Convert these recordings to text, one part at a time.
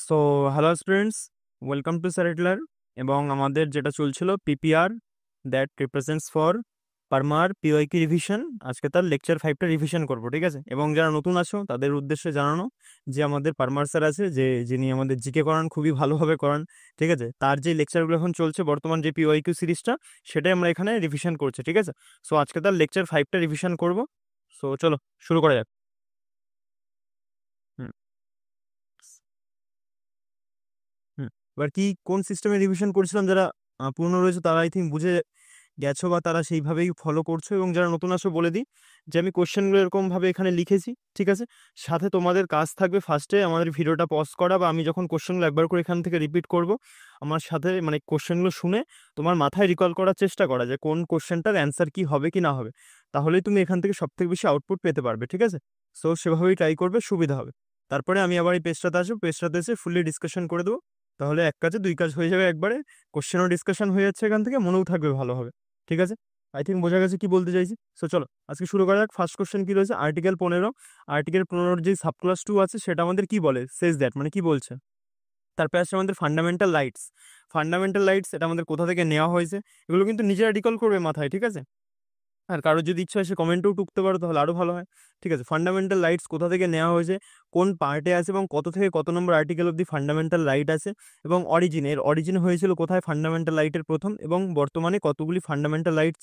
So hello students, welcome to স্যারেটলার। এবং আমাদের যেটা চলছিল পিপিআর, দ্যাট রিপ্রেজেন্টস ফর পারমার পিওয়াইকি রিভিশন। আজকে তার লেকচার 5টা রিভিশন করবো, ঠিক আছে? এবং যারা নতুন আছো তাদের উদ্দেশ্যে জানানো যে আমাদের পারমার স্যার আছে, যিনি আমাদের জিকে করান, খুবই ভালোভাবে করান, ঠিক আছে? তার যে লেকচারগুলো এখন চলছে বর্তমান, যে পিওয়াইকিউ সিরিজটা, সেটাই আমরা এখানে রিভিশন করছি, ঠিক আছে? সো আজকে তার লেকচার 5টা রিভিশন করবো। সো চলো শুরু করা যাক। হুম হুম এবার কি কোন সিস্টেমে রিভিশন করছিলাম, যারা পুরনো রয়েছে তারা আই থিঙ্ক বুঝে গেছো বা তারা সেইভাবেই ফলো করছো, এবং যারা নতুন আসো বলে দিই যে আমি কোশ্চেনগুলো এরকম ভাবে এখানে লিখেছি, ঠিক আছে? সাথে তোমাদের কাজ থাকবে ফার্স্টে আমাদের ভিডিওটা পজ করা, বা আমি যখন কোশ্চেনগুলো একবার করে এখান থেকে রিপিট করব, আমার সাথে মানে কোশ্চেনগুলো শুনে তোমার মাথায় রিকল করার চেষ্টা করা যে কোন কোশ্চেনটার অ্যান্সার কি হবে কি না হবে। তাহলেই তুমি এখান থেকে সব থেকে বেশি আউটপুট পেতে পারবে, ঠিক আছে? সো সেভাবেই ট্রাই করবে, সুবিধা হবে। তারপরে আমি আবার এই পেজটাতে আসবো, পেজটাতে এসে ফুললি ডিসকাশন করে দেবো। তাহলে এক কাজে দুই কাজ হয়ে যাবে একবারে। কোশ্চেনও ডিসকাশন হয়ে যাচ্ছে এখান থেকে, মনেও থাকবে ভালোভাবে, ঠিক আছে? আই থিঙ্ক বোঝা গেছে কি বলতে চাইছি। সো চলো আজকে শুরু করা যাক। ফার্স্ট কোশ্চেন কি রয়েছে, আর্টিকেল 15। আর্টিকেল 15 যে সাবক্লাস 2 আছে সেটা আমাদের কি বলে, সেজ দ্যাট মানে কি বলছে। তারপরে আসছে আমাদের ফান্ডামেন্টাল রাইটস। ফান্ডামেন্টাল রাইটস এটা আমাদের কোথা থেকে নেওয়া হয়েছে, এগুলো কিন্তু নিজেরা রিকল করবে মাথায়, ঠিক আছে? আর কারো যদি ইচ্ছা হয় সে কমেন্টেও টুকতে পারো, তাহলে আরো ভালো হয়, ঠিক আছে? ফান্ডামেন্টাল রাইটস কোথা থেকে নেওয়া হয়েছে, কোন পার্টে আছে, এবং কত থেকে কত নম্বর আর্টিকেল অব্দি ফান্ডামেন্টাল রাইট আছে, এবং অরিজিন হয়েছিল কোথায় ফান্ডামেন্টাল রাইটের প্রথম, এবং বর্তমানে কতগুলি ফান্ডামেন্টাল রাইট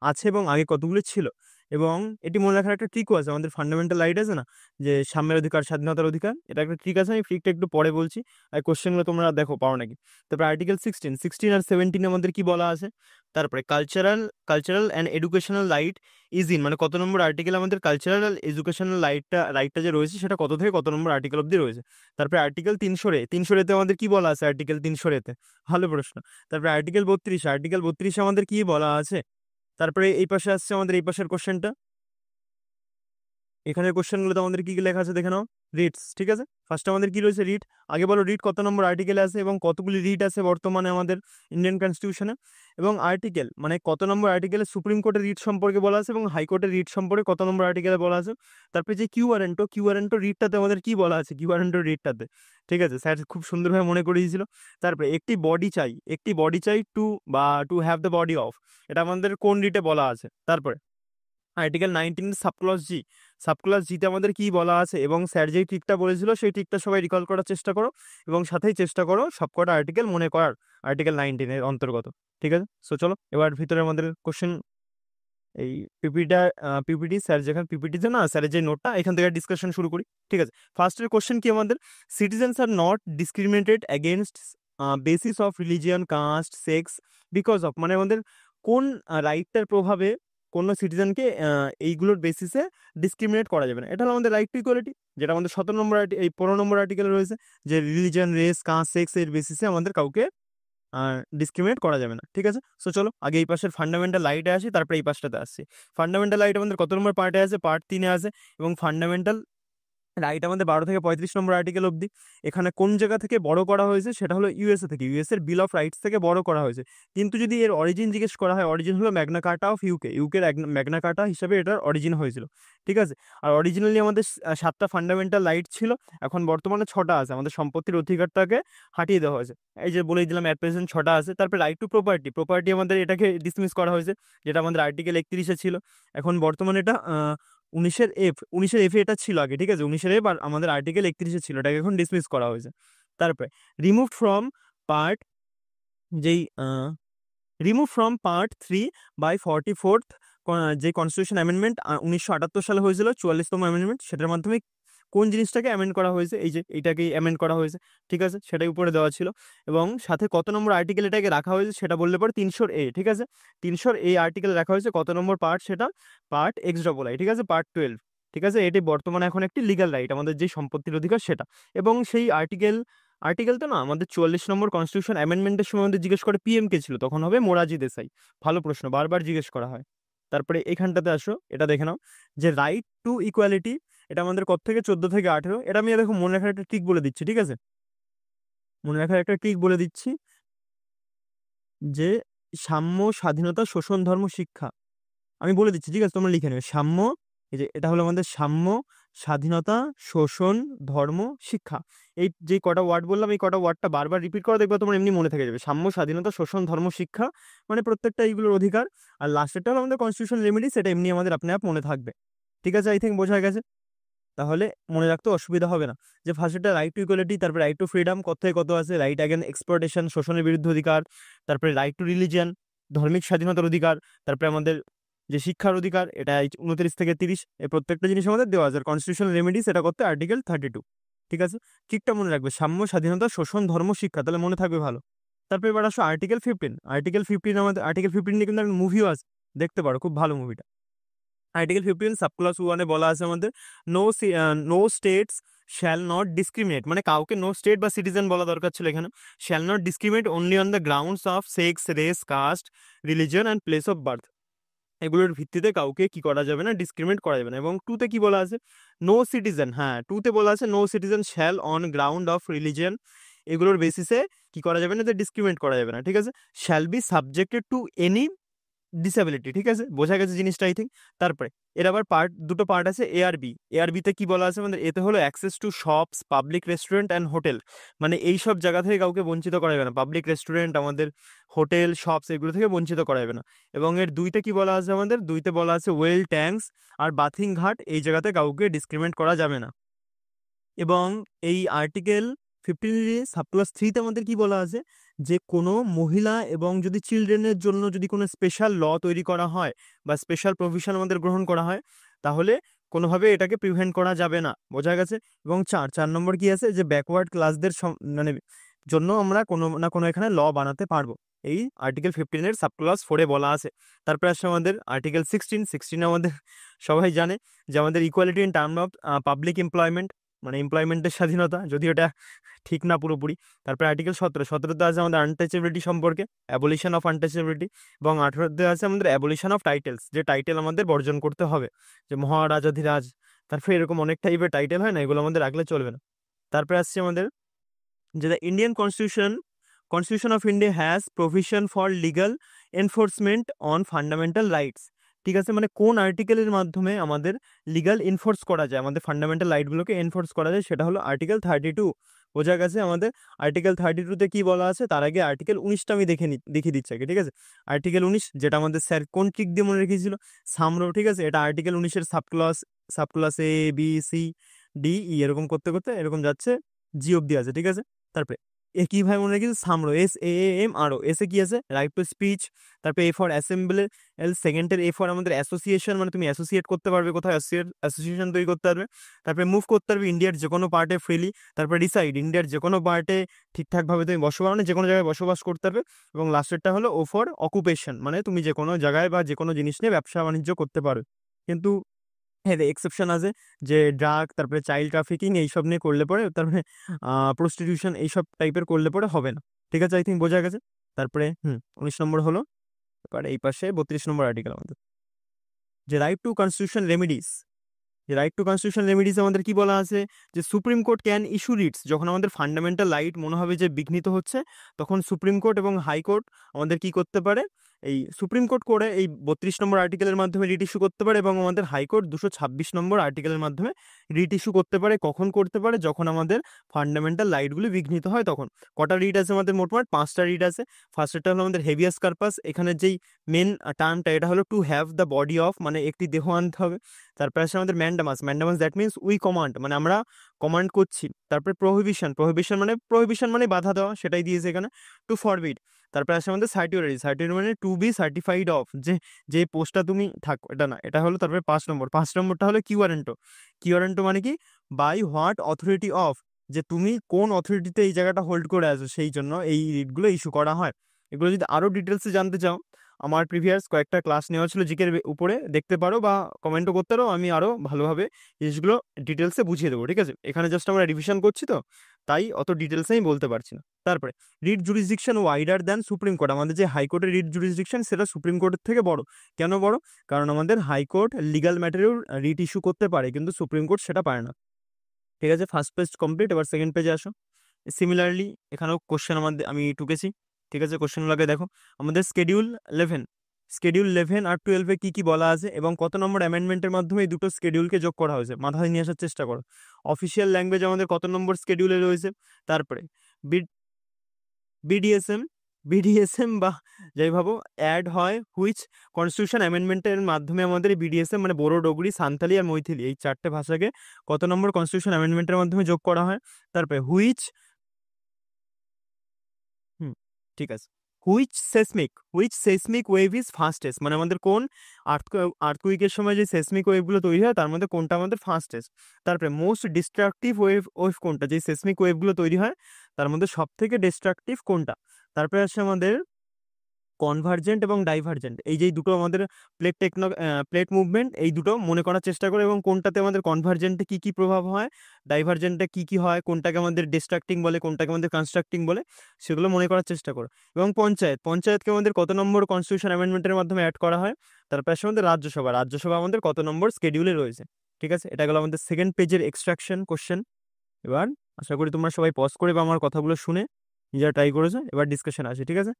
আছে, এবং আগে কতগুলি ছিল। এবং এটি মনে রাখার একটা ট্রিকও আছে, আমাদের ফান্ডামেন্টাল রাইট আছে না, যে সাম্যের অধিকার, স্বাধীনতার অধিকার, এটা একটা ট্রিক আছে, আমি ট্রিকটা একটু পরে বলছি। আর কোশ্চেনগুলো তোমরা দেখো পারো নাকি। তারপরে আর্টিকেল 16 আর 17 আমাদের কি বলা আছে। তারপরে cultural and educational right is in, মানে কত নম্বর আর্টিকেল আমাদের কালচারাল আর এডুকেশনাল রাইটটা যে রয়েছে সেটা কত থেকে কত নম্বর আর্টিকেল অব্দি রয়েছে। তারপরে আর্টিকেল 300 তে আমাদের কি বলা আছে, আর্টিকেল 300 ভালো প্রশ্ন। তারপরে আর্টিকেল 32 আমাদের কি বলা আছে। তারপরে এই পাশে আসছে আমাদের এই পাশের কোশ্চেনটা, এখানে কোশ্চেনগুলোতে আমাদের কি কি লেখা আছে দেখে নাও। রিটস, ঠিক আছে? ফার্স্ট আমাদের কি রয়েছে, রিট। আগে বলো রিট কত নম্বর আর্টিকেলে আছে এবং কতগুলি রিট আছে বর্তমানে আমাদের ইন্ডিয়ান কনস্টিটিউশনে। এবং আর্টিকেল মানে কত নম্বর আর্টিকেলে সুপ্রিম কোর্টের রিট সম্পর্কে বলা আছে, এবং হাইকোর্টের রিট সম্পর্কে কত নম্বর আর্টিকেলে বলা আছে। তারপরে যে কিউআরএনটো রিটটাতে আমাদের কি বলা আছে, কিউআরএনটো রিটটাতে, ঠিক আছে? স্যার খুব সুন্দরভাবে মনে করে দিয়েছিল। তারপরে একটি বডি চাই to have the body of, এটা আমাদের কোন রিটে বলা আছে। তারপরে আর্টিকেল 19 সাবক্লাস জিতে আমাদের কি বলা আছে, এবং স্যার যেই ট্রিকটা বলেছিল সেই ট্রিকটা সবাই রিকল করার চেষ্টা করো, এবং সাথেই চেষ্টা করো সবকটা আর্টিকেল মনে করার আর্টিকেল 19 অন্তর্গত, ঠিক আছে? সো চলো এবার ভিতরে আমাদের কোশ্চেন, এই পিপিটি স্যার যেখানে পিপিটিতে না স্যারের যে নোটটা, এখান থেকে ডিসকাশন শুরু করি, ঠিক আছে? ফার্স্টের কোশ্চেন কি আমাদের, citizens are not discriminated against basis of religion, caste, sex, because of, মানে আমাদের কোন রাইটটার প্রভাবে কোনো সিটিজেনকে এইগুলোর বেসিসে ডিসক্রিমিনেট করা যাবে না। এটা হলো আমাদের রাইট টু ইকুয়ালিটি, যেটা আমাদের 17 নম্বর এই 15 নম্বর আর্টিকেলে রয়েছে, যে রিলিজিয়ন, রেস, কাস্ট, সেক্স এর বেসিসে আমাদের কাউকে ডিসক্রিমিনেট করা যাবে না, ঠিক আছে? সো চলো আগে এই পাশের ফান্ডামেন্টাল রাইটে আসি, তারপরে এই পাশটাতে আসছি। ফান্ডামেন্টাল রাইট আমাদের কত নম্বর পার্টে আছে, পার্ট 3-এ আছে। এবং ফান্ডামেন্টাল রাইট আমাদের 12 থেকে 35 নম্বর আর্টিকেল অব্দি। এখানে কোন জায়গা থেকে বড় করা হয়েছে, সেটা হলো ইউএসএ থেকে, ইউএস এর বিল অফ রাইটস থেকে বড় করা হয়েছে। কিন্তু যদি এর অরিজিন জিজ্ঞেস করা হয়, অরিজিন হলো ম্যাগনা কার্টা অফ ইউকের ম্যাগনা কার্টা হিসাবে এটার অরিজিন হয়েছিল, ঠিক আছে? আর অরিজিনালি আমাদের 7টা ফান্ডামেন্টাল রাইট ছিল, এখন বর্তমানে 6টা আছে, আমাদের সম্পত্তির অধিকারটাকে হাটিয়ে দেওয়া হয়েছে। এই যে বলেই দিলাম, অ্যাট প্রেজেন্ট 6টা আছে। তারপরে রাইট টু প্রপার্টি আমাদের এটাকে ডিসমিস করা হয়েছে, যেটা আমাদের আর্টিকেল 31-এ ছিল। এখন বর্তমানে এটা 19-এর এফ এটা ছিল আগে, ঠিক আছে? 19-এর এফ আর আমাদের আর্টিকেল 31-এ ছিল, এটাকে এখন ডিসমিস করা হয়েছে। তারপরে রিমুভ ফ্রম পার্ট যেই remove from part 3 by 44th যে কনস্টিটিউশন অ্যামেন্ডমেন্ট 1978 সালে হয়েছিল, 44তম অ্যামেন্ডমেন্ট, সেটার মাধ্যমে কোন জিনিসটাকে অ্যামেন্ড করা হয়েছে, এই যে এইটাকেই অ্যামেন্ড করা হয়েছে, ঠিক আছে? সেটাই উপরে দেওয়া ছিল। এবং সাথে কত নম্বর আর্টিকেল এটাকে রাখা হয়েছে সেটা বললে পরে 300 ঠিক আছে? 300 আর্টিকেল রাখা হয়েছে, কত নম্বর পার্ট সেটা, পার্ট XII, ঠিক আছে? পার্ট 12, ঠিক আছে? এটি বর্তমানে এখন একটি লিগ্যাল রাইট, আমাদের যে সম্পত্তির অধিকার সেটা। এবং সেই আর্টিকেল তো না, আমাদের 44 নম্বর কনস্টিটিউশন অ্যামেন্ডমেন্টের সময় আমাদের জিজ্ঞেস করে পিএম কে ছিল, তখন হবে মোরারজি দেসাই। ভালো প্রশ্ন, বারবার জিজ্ঞেস করা হয়। তারপরে এখানটাতে আসো, এটা দেখে নাও, যে রাইট টু ইকুয়ালিটি, এটা আমাদের কত থেকে 14 থেকে 18। এটা আমি দেখো মনে রাখার একটা ট্রিক বলে দিচ্ছি, ঠিক আছে? মনে রাখার একটা ট্রিক বলে দিচ্ছি, যে সাম্য, স্বাধীনতা, শোষণ, ধর্ম, শিক্ষা, আমি বলে দিচ্ছি, ঠিক আছে? তোমরা লিখে নেবে সাম্য, এই যে এটা হলো আমাদের সাম্য, স্বাধীনতা, শোষণ, ধর্ম, শিক্ষা। এই যে কটা ওয়ার্ড বললাম, এই কটা ওয়ার্ডটা বারবার রিপিট করা, দেখবে তোমার এমনি মনে থেকে যাবে। সাম্য, স্বাধীনতা, শোষণ, ধর্ম, শিক্ষা, মানে প্রত্যেকটা এইগুলোর অধিকার। আর লাস্টেরটা হলো আমাদের কনস্টিটিউশন রেমেডি, সেটা এমনি আমাদের আপনি আপ মনে থাকবে। ঠিক আছে, আই থিঙ্ক বোঝা গেছে। তাহলে মনে রাখতে অসুবিধা হবে না। যে ফার্স্টটা রাইট টু ইকুয়ালিটি, তারপরে রাইট টু ফ্রিডম, কত থেকে কত আছে, রাইট অ্যাগেন এক্সপ্লয়টেশন, শোষণের বিরুদ্ধে অধিকার, তারপরে রাইট টু রিলিজিয়ান, ধর্মিক স্বাধীনতার অধিকার, তারপরে আমাদের যে শিক্ষার অধিকার, এটা 29 থেকে 30, এই প্রত্যেকটা জিনিস আমাদের দেওয়া আছে। কনস্টিটিউশনাল রেমেডি সেটা করতে আর্টিকেল 32। ঠিক আছে, ঠিকটা মনে রাখবে, সাম্য, স্বাধীনতা, শোষণ, ধর্ম, শিক্ষা, তাহলে মনে থাকবে ভালো। তারপরে এবার আসো আর্টিকেল 15। আর্টিকেল 15 আমাদের, আর্টিকেল 15 নিয়ে কিন্তু একটা মুভিও আছে, দেখতে পারো, খুব ভালো মুভিটা। আর্টিকেল 15 সাবক্লাস 1-এ বলা আছে আমাদের no states shall not discriminate, মানে কাউকে নো স্টেট বা সিটিজেন বলা দরকার ছিল এখানে, shall not discriminate only on the grounds of sex, race, caste, religion and place of birth. এগুলোর ভিত্তিতে কাউকে কি করা যাবে না, ডিসক্রিমিনেট করা যাবে না। এবং 2-তে কি বলা আছে, নো সিটিজেন, হ্যাঁ 2-তে বলা আছে no citizen shall on ground of religion, এগুলোর বেসিসে কি করা যাবে না, যে ডিসক্রিমিনেট করা যাবে না। ঠিক আছে, shall be subjected to any disability. ঠিক আছে, বোঝা গেছে জিনিসটা আই থিঙ্ক। তারপরে এর আবার দুটো পার্ট আছে, এ আর বি। এ আর বিতে কি বলা আছে আমাদের, এতে হলো access to shops, public restaurant and hotel, মানে এই সব জায়গা থেকে কাউকে বঞ্চিত করা যাবে না, পাবলিক রেস্টুরেন্ট, আমাদের হোটেল, শপস, এগুলো থেকে বঞ্চিত করা যাবে না। এবং এর 2-তে কি বলা আছে আমাদের, 2-তে বলা আছে ওয়েল, ট্যাঙ্কস আর বাথিং ঘাট, এই জায়গাতে কাউকে ডিসক্রিমিনেট করা যাবে না। এবং এই আর্টিকেল 15 সাবক্লাস 3-তে আমাদের কি বলা আছে, যে কোনো মহিলা এবং যদি চিলড্রেনের জন্য যদি কোনো স্পেশাল ল তৈরি করা হয় বা স্পেশাল প্রভিশন আমাদের গ্রহণ করা হয়, তাহলে কোনোভাবে এটাকে প্রিভেন্ট করা যাবে না। বোঝা গেছে। এবং 4 নম্বর কি আছে, যে ব্যাকওয়ার্ড ক্লাসদের মানে জন্য আমরা কোনো না কোনো এখানে ল বানাতে পারবো, এই আর্টিকেল 15-এর সাবক্লাস 4-এ বলা আছে। তারপরে আসছে আমাদের আর্টিকেল 16 আমাদের সবাই জানে, যে আমাদের equality in term of public employment, মানে এমপ্লয়মেন্টের স্বাধীনতা, যদি ওটা ঠিক না পুরোপুরি। তারপরে আর্টিকেল 17-তে আছে আমাদের আনটাচেবিলিটি সম্পর্কে, অ্যাবলিশন অফ আনটাচেবিলিটি। এবং 18-তে আছে আমাদের অ্যাবলিশন অফ টাইটেলস, যে টাইটেল আমাদের বর্জন করতে হবে, যে মহারাজাধিরাজ, তারপরে এরকম অনেক টাইপের টাইটেল হয় না, এগুলো আমাদের রাখলে চলবে না। তারপরে আসছে আমাদের যে the Indian constitution of India has provision for legal enforcement on fundamental rights. ঠিক আছে, মানে কোন আর্টিকেলের মাধ্যমে আমাদের লিগাল এনফোর্স করা যায়, আমাদের ফান্ডামেন্টাল রাইটগুলোকে এনফোর্স করা যায়, সেটা হলো আর্টিকেল 32। বোঝা গেছে আমাদের। আর্টিকেল 32-তে কি বলা আছে, তার আগে আর্টিকেল 19টা আমি দেখিয়ে দিচ্ছি আগে। ঠিক আছে, আর্টিকেল 19, যেটা আমাদের স্যার কোন ট্রিক দিয়ে মনে রেখেছিল, সামরো। ঠিক আছে, এটা আর্টিকেল 19-এর সাবক্লাস এ, বি, সি, ডি, ই, এরকম করতে করতে এরকম যাচ্ছে, জি অব্দি আছে। ঠিক আছে, তারপরে এ কি ভাই মনে রেখেছি, সামরো, SAAM RO। এসে কি আছে, রাইট টু স্পিচ। তারপরে এ ফর অ্যাসেম্বলি, সেকেন্ডের এ ফর আমাদের অ্যাসোসিয়েশন, মানে তুমি অ্যাসোসিয়েট করতে পারবে, কোথাও অ্যাসোসিয়েশন তৈরি করতে পারবে। তারপরে মুভ করতে পারবে ইন্ডিয়ার যে কোনো পার্টে ফ্রিলি। তারপরে ডিসাইড, ইন্ডিয়ার যে কোনো পার্টে ঠিকঠাকভাবে তুমি বসবাস, মানে যে কোনো জায়গায় বসবাস করতে পারবে। এবং লাস্টেরটা হলো ও ফর অকুপেশন, মানে তুমি যে কোনো জায়গায় বা যে কোনো জিনিস নিয়ে ব্যবসা বাণিজ্য করতে পারো। কিন্তু হ্যাঁ, এক্সেপশন আছে, যে ড্রাগ, তারপরে চাইল্ড ট্রাফিকিং, এইসব নিয়ে করলে পরে, তারপরে প্রস্টিটিউশন, এইসব টাইপের করলে পরে হবে না। ঠিক আছে, আই থিঙ্ক বোঝা গেছে। তারপরে 19 নম্বর হলো, এবার এই পাশে 32 নম্বর আর্টিকেল আমাদের, যে রাইট টু কনস্টিটিউশন রেমিডিস। যে রাইট টু কনস্টিটিউশন রেমিডিস আমাদের কি বলা আছে, যে supreme court can issue Ritz, যখন আমাদের ফান্ডামেন্টাল রাইট মনে হবে যে বিঘ্নিত হচ্ছে, তখন সুপ্রিম কোর্ট এবং হাইকোর্ট আমাদের কি করতে পারে, এই সুপ্রিম কোর্ট করে এই 32 নম্বর আর্টিকেলের মাধ্যমে রিট ইস্যু করতে পারে, এবং আমাদের হাইকোর্ট 226 নম্বর আর্টিকেলের মাধ্যমে রিট ইস্যু করতে পারে। কখন করতে পারে, যখন আমাদের ফান্ডামেন্টাল রাইটগুলি বিঘ্নিত হয় তখন। কটা রিট আছে আমাদের, মোটমাট 5টা রিট আছে। ফার্স্টটা হলো আমাদের হেভিয়াস কার্পাস, এখানে যেই মেন টার্মটা, এটা হলো to have the body of, মানে একটি দেহ আনতে হবে। তারপরে আসে আমাদের mandamus, that means we command, মানে আমরা কমান্ড করছি। তারপরে প্রহিবিশন মানে বাধা দেওয়া, সেটাই দিয়েছে এখানে, টু ফরবিড। তারপরে আসে আমাদের সার্টিওরারি মানে টু বি সার্টিফাইড অফ, যে পোস্টটা তুমি থাকো, এটা না, এটা হলো। তারপরে 5 নম্বরটা হলো কিউয়ারেন্টো মানে কি, বাই হোয়াট অথরিটি অফ, যে তুমি কোন অথরিটিতে এই জায়গাটা হোল্ড করে আছো, সেই জন্য এই রিটগুলো ইস্যু করা হয়। এগুলো যদি আরো ডিটেলসে জানতে চাও, আমার প্রিভিয়াস কয়েকটা ক্লাস নেওয়া ছিল জিকের উপরে, দেখতে পারো বা কমেন্টও করতে পারো, আমি আরো ভালোভাবে জিনিসগুলো ডিটেলসে বুঝিয়ে দেবো। ঠিক আছে, এখানে জাস্ট আমরা রিভিশন করছি তো, তাই অত ডিটেলসে আমি বলতে পারছি না। তারপরে writ jurisdiction wider than supreme court, আমাদের যে হাইকোর্টের রিট জুরিসডিকশন, সেটা সুপ্রিম কোর্টের থেকে বড়। কেন বড়? কারণ আমাদের হাইকোর্ট লিগাল ম্যাটারেও রিট ইস্যু করতে পারে, কিন্তু সুপ্রিম কোর্ট সেটা পারে না। ঠিক আছে, ফার্স্ট পেজ কমপ্লিট, এবার সেকেন্ড পেজে আসো। সিমিলারলি এখানেও কোশ্চেন আমাদের আমি টুকেছি। ঠিক আছে, কোশ্চেন লাগে দেখো, আমাদের স্কেডিউল 11, স্কেডিউল 11 আর 12-এ কি কি বলা আছে এবং কত নম্বর অ্যামেন্ডমেন্টের মাধ্যমে এই দুটো স্কেডিউলকে যোগ করা হয়েছে, মাথায় নিয়ে আসার চেষ্টা করো। অফিসিয়াল ল্যাঙ্গুয়েজ আমাদের কত নম্বর স্কেডিউলে রয়েছে, তারপরে বিডিএসএম বিডিএসএম বা যাই ভাবো অ্যাড হয় হুইচ কনস্টিটিউশন অ্যামেন্ডমেন্টের মাধ্যমে আমাদের বিডিএসএম মানে বোরো, ডোগরি, সান্তালি আর মৈথিলি এই চারটে ভাষাকে কত নম্বর কনস্টিটিউশন অ্যামেন্ডমেন্টের মাধ্যমে যোগ করা হয়। তারপরে হুম ঠিক আছে, which seismic wave is fastest, মানে আমাদের কোন আর্থকুইকের সময় যে সেসমিক ওয়েভগুলো তৈরি হয় তার মধ্যে কোনটা আমাদের ফাস্টেস্ট। তারপরে মোস্ট ডিস্ট্রাকটিভ ওয়েভ ওয়েভ কোনটা, যে সেসমিক ওয়েভগুলো তৈরি হয় তার মধ্যে সব থেকে ডিস্ট্রাকটিভ কোনটা। তারপরে আসছে আমাদের কনভার্জেন্ট এবং ডাইভার্জেন্ট, এই যে দুটো আমাদের প্লেট মুভমেন্ট, এই দুটো মনে করার চেষ্টা করে এবং কোনটাতে আমাদের কনভার্জেন্টে কি কি প্রভাব হয়, ডাইভার্জেন্টে কি কি হয়, কোনটাকে আমাদের ডিস্ট্রাক্টিং বলে, কোনটাকে আমাদের কনস্ট্রাক্টিং বলে, সেগুলো মনে করার চেষ্টা করো। এবং পঞ্চায়েতকে আমাদের কত নম্বর কনস্টিটিউশন অ্যামেন্ডমেন্টের মাধ্যমে অ্যাড করা হয়। তারপর আসছে আমাদের রাজ্যসভা আমাদের কত নম্বর স্কেডিউলে রয়েছে। ঠিক আছে, এটা গেলো আমাদের সেকেন্ড পেজের এক্সট্রাকশন কোশ্চেন। এবার আশা করি তোমরা সবাই পজ করে বা আমার কথাগুলো শুনে নিজেরা ট্রাই করেছো। এবার ডিসকাশন আছে, ঠিক আছে।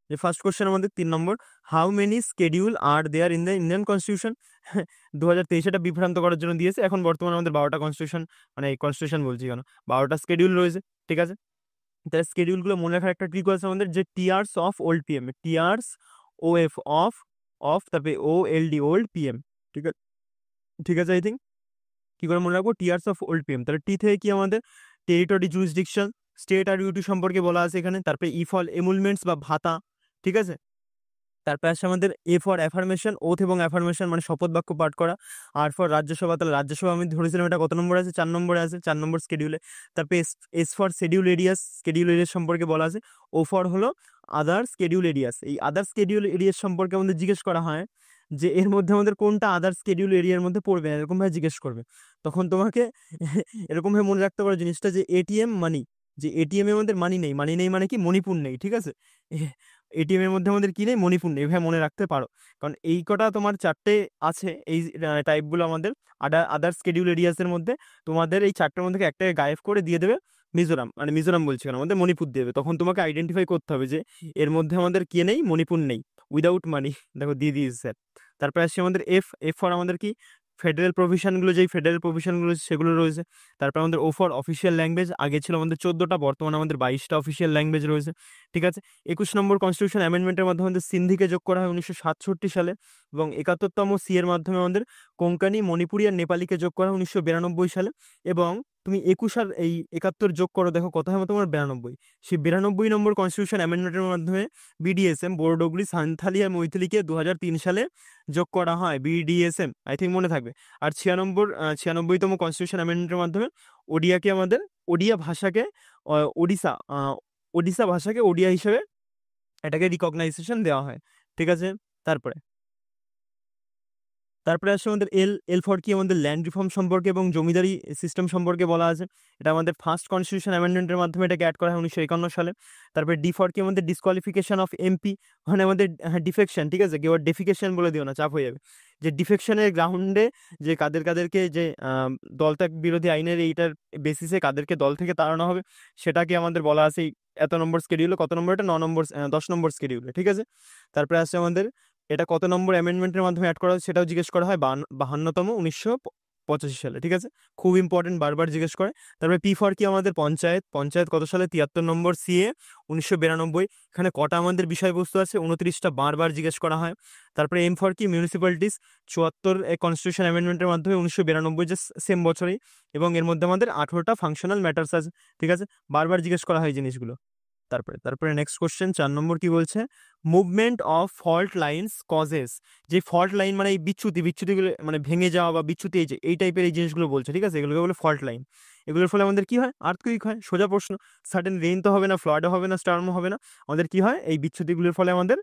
যে ফার্স্ট কোশ্চেন আমাদের 3 number, how many schedules are there in the Indian constitution. 2023 এটা বিভ্রান্ত করার জন্য দিয়েছে, এখন বর্তমানে আমাদের 12টা কনস্টিটিউশন, মানে এই কনস্টিটিউশন বলছি কেন, 12টা স্কেডিউল রয়েছে। ঠিক আছে, তাহলে স্কেডিউলগুলো মনে রাখার একটা ট্রিক আছে আমাদের, যে tears of old PM, tears O F of of তারপরে O L D old PM. ঠিক আছে, ঠিক আছে, আই থিঙ্ক কি করে মনে রাখবো, টিয়ার্স অফ ওল্ড পিএম। তাহলে টি থেকে কি আমাদের টেরিটরি জুরিসডিকশন, স্টেট আর ইউটি সম্পর্কে বলা আছে এখানে। তারপরে ই ফর এমুলমেন্টস বা ভাতা। ঠিক আছে, তারপরে আসছে আমাদের এ ফর অ্যাফার্মেশন, ওথ এবং অ্যাফার্মেশন মানে শপথ বাক্য পাঠ করা। আর ফর রাজ্যসভা, তাহলে রাজ্যসভা আমি ধরেছিলাম এটা কত নম্বর আছে, 4 নম্বরে আছে, 4 নম্বর স্কেডিউলে। তারপরে এস ফর স্কেডিউল এরিয়াস সম্পর্কে বলা আছে। ও ফর হলো আদার স্কেডিউল এরিয়াস, এই আদার স্কেডিউল এরিয়াস সম্পর্কে আমাদের জিজ্ঞেস করা হয় যে এর মধ্যে আমাদের কোনটা আদার স্কেডিউল এরিয়ার মধ্যে পড়বে, এরকম ভাবে জিজ্ঞেস করবে। তখন তোমাকে এরকম ভাবে মনে রাখতে পারো জিনিসটা, যে এটিএম মানি, যে এটিএম এর মধ্যে মানি নেই মানে কি, মণিপুর নেই। ঠিক আছে, এটিএম এর মধ্যে আমাদের কি নেই, মণিপুর নেই, এভাবে মনে রাখতে পারো। কারণ এই কটা তোমার চারটে আছে, এই টাইপগুলো আমাদের আদার স্কেডিউল এরিয়াস এর মধ্যে, তোমাদের এই চারটের মধ্যে একটাকে গায়েব করে দিয়ে দেবে মিজোরাম, মানে মিজোরাম বলছি কেন, আমাদের মণিপুর দেবে। তখন তোমাকে আইডেন্টিফাই করতে হবে যে এর মধ্যে আমাদের কে নেই, মণিপুর নেই, উইদাউট মানি। দেখো দিয়ে দিয়েছে স্যার। তারপরে আসছে আমাদের এফ এফ ফর আমাদের কি, ফেডারেল প্রভিশনগুলো, যেই ফেডারেল প্রভিশনগুলো সেগুলো রয়েছে। তারপর আমাদের ও ফর অফিসিয়াল ল্যাঙ্গুয়েজ, আগে ছিল আমাদের 14টা, বর্তমানে আমাদের 22টা অফিসিয়াল ল্যাঙ্গুয়েজ রয়েছে। ঠিক আছে, 21 নম্বর কনস্টিটিউশন অ্যামেন্ডমেন্টের মাধ্যমে আমাদের সিন্ধিকে যোগ করা হয় 1967 সালে, এবং 71তম সি এর মাধ্যমে আমাদের কোঙ্কানি, মণিপুরি আর নেপালিকে যোগ করা হয় 1992 সালে। এবং তুমি 21 আর এই 71 যোগ করো, দেখো কত হয় তোমার 92। সেই 92 নম্বর কনস্টিটিউশন অ্যামেন্ডমেন্টের মাধ্যমে বিডিএসএম, বোরো, ডোগরি, সান্থালি আর মৈথিলিকে 2003 সালে যোগ করা হয়, বিডিএসএম আই থিঙ্ক মনে থাকবে। আর 96তম কনস্টিটিউশন অ্যামেন্ডমেন্টের মাধ্যমে ওডিয়াকে আমাদের, ওডিয়া ভাষাকে ওডিশা ওডিশা ভাষাকে ওডিয়া হিসেবে এটাকে রিকগনাইজেশন দেওয়া হয়। ঠিক আছে, তারপরে তারপরে আসছে আমাদের এল এল ফর কি, আমাদের ল্যান্ড রিফর্ম সম্পর্কে এবং জমিদারি সিস্টেম সম্পর্কে বলা আছে। এটা আমাদের ফার্স্ট কনস্টিটিউশন অ্যামেন্ডমেন্টের মাধ্যমে এটাকে অ্যাড করা হয় 1951 সালে। তারপরে ডি ফর কি, আমাদের ডিসকোয়ালিফিকেশন অফ এমপি, মানে আমাদের ডিফেকশন। ঠিক আছে, কেউ ডেফিকেশন বলে দিও না, চাপ হয়ে যাবে। যে ডিফেকশনের গ্রাউন্ডে যে কাদেরকে যে দলত্যাগ বিরোধী আইনের এইটার বেসিসে কাদেরকে দল থেকে তাড়ানো হবে, সেটাকে আমাদের বলা আছে এত নম্বর স্কেডিউলে, কত নম্বর এটা, 9 নম্বর 10 নম্বর স্কেডিউলে। ঠিক আছে, তারপরে আসছে আমাদের এটা কত নম্বর অ্যামেন্ডমেন্টের মাধ্যমে অ্যাড করা হয় সেটাও জিজ্ঞেস করা হয়, 52তম 1985 সালে। ঠিক আছে, খুব ইম্পর্টেন্ট, বারবার জিজ্ঞেস করে। তারপরে পি ফর কি, আমাদের পঞ্চায়েত কত সালে, 73 নম্বর সিএ 1992। এখানে কটা আমাদের বিষয়বস্তু আছে, 29টা, বারবার জিজ্ঞেস করা হয়। তারপরে এম ফর কি, মিউনিসিপ্যালিটিস, 74 কনস্টিটিউশন অ্যামেন্ডমেন্টের মাধ্যমে 1992, যে সেম বছরেই, এবং এর মধ্যে আমাদের 18টা ফাংশনাল ম্যাটার্স আছে। ঠিক আছে, বারবার জিজ্ঞেস করা হয় এই জিনিসগুলো। তারপরে নেক্সট কোশ্চেন 4 নম্বর কি বলছে, movement of fault lines causes, যে ফল্ট লাইন মানে এই বিচ্যুতিগুলো মানে ভেঙে যাওয়া বা বিচ্যুতি, এই টাইপের এই জিনিসগুলো বলছে। ঠিক আছে, এগুলোকে বলে ফল্ট লাইন। এগুলোর ফলে আমাদের কি হয়, আর্থকুইক হয়। সোজা প্রশ্ন, সাডেন রেইন তো হবে না, ফ্লাডও হবে না, স্টর্মও হবে না, আমাদের কি হয়, এই বিচ্যুতিগুলোর ফলে আমাদের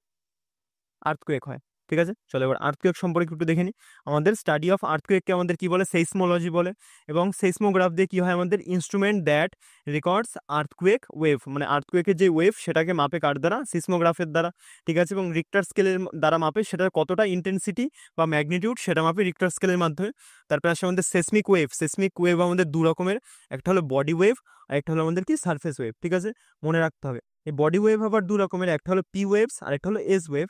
আর্থকুয়েক হয়। ঠিক আছে, চলো এবার আর্থকুয়েক সম্পর্কে একটু দেখে নিই। আমাদের স্টাডি অফ আর্থকুয়েককে আমাদের কি বলে, সেইসমোলজি বলে। এবং সেইসমোগ্রাফ দিয়ে কি হয়, আমাদের instrument that records earthquake wave, মানে আর্থকুয়েকের যে ওয়েভ সেটাকে মাপে কার দ্বারা, সিসমোগ্রাফের দ্বারা। ঠিক আছে, এবং রিক্টার স্কেলের দ্বারা মাপে, সেটার কতটা ইন্টেন্সিটি বা ম্যাগনিটিউড সেটা মাপে রিক্টার স্কেলের মাধ্যমে। তারপরে আসে আমাদের সেসমিক ওয়েভ আমাদের দু রকমের, একটা হলো বডি ওয়েভ আর একটা হলো আমাদের কি সারফেস ওয়েভ। ঠিক আছে, মনে রাখতে হবে এই বডি ওয়েভ আবার দু রকমের, একটা হলো পি ওয়েভস আর একটা হলো এস ওয়েভ।